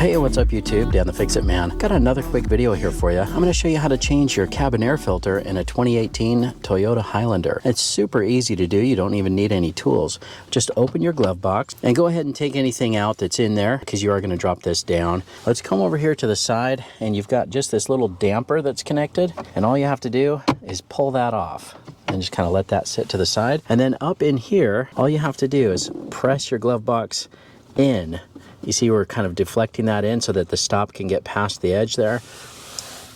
Hey, what's up YouTube? Dan the Fix-It Man. Got another quick video here for you. I'm going to show you how to change your cabin air filter in a 2018 Toyota Highlander. It's super easy to do. You don't even need any tools. Just open your glove box and go ahead and take anything out that's in there because you are going to drop this down. Let's come over here to the side and you've got just this little damper that's connected, and all you have to do is pull that off and just kind of let that sit to the side. And then up in here, all you have to do is press your glove box in. You see we're kind of deflecting that in so that the stop can get past the edge there.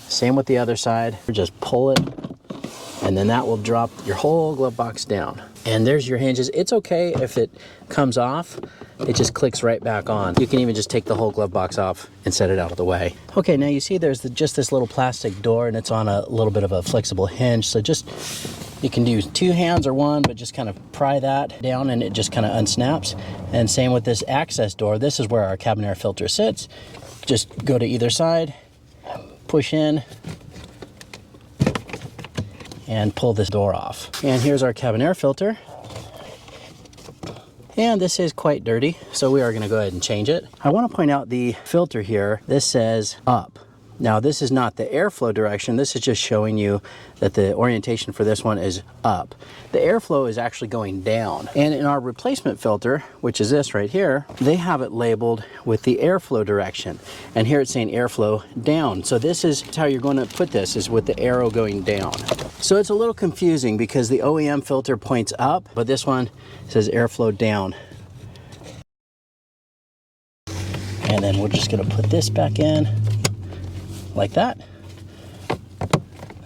Same with the other side. Just pull it, and then that will drop your whole glove box down. And there's your hinges. It's okay if it comes off. It just clicks right back on. You can even just take the whole glove box off and set it out of the way. Okay, now you see there's just this little plastic door, and it's on a little bit of a flexible hinge. So just, you can do two hands or one, but just kind of pry that down and it just kind of unsnaps. And same with this access door. This is where our cabin air filter sits. Just go to either side, push in, and pull this door off. And here's our cabin air filter. And this is quite dirty, so we are going to go ahead and change it. I want to point out the filter here. This says up. Now this is not the airflow direction. This is just showing you that the orientation for this one is up. The airflow is actually going down. And in our replacement filter, which is this right here, they have it labeled with the airflow direction. And here it's saying airflow down. So this is how you're going to put this, is with the arrow going down. So it's a little confusing because the OEM filter points up, but this one says airflow down. And then we're just going to put this back in like that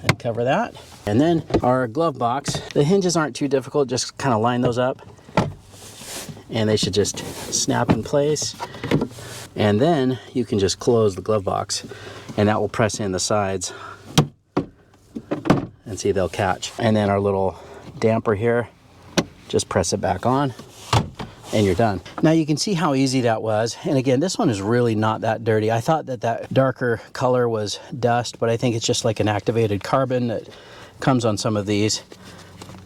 and cover that. And then our glove box, the hinges aren't too difficult, just kind of line those up and they should just snap in place. And then you can just close the glove box and that will press in the sides and see they'll catch. And then our little damper here, just press it back on and you're done. Now you can see how easy that was. And again, this one is really not that dirty. I thought that that darker color was dust, but I think it's just like an activated carbon that comes on some of these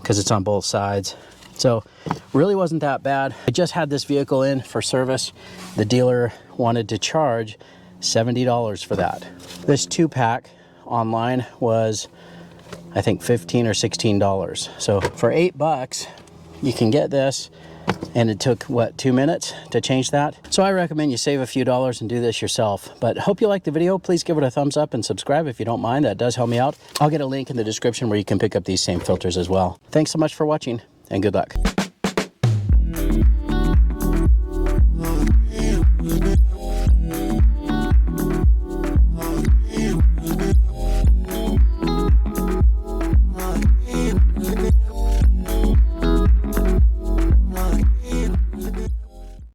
because it's on both sides. So really wasn't that bad. I just had this vehicle in for service. The dealer wanted to charge $70 for that. This 2-pack online was, I think, $15 or $16. So for $8, you can get this. And it took, what, 2 minutes to change that? So I recommend you save a few dollars and do this yourself. But hope you liked the video. Please give it a thumbs up and subscribe if you don't mind. That does help me out. I'll get a link in the description where you can pick up these same filters as well. Thanks so much for watching and good luck.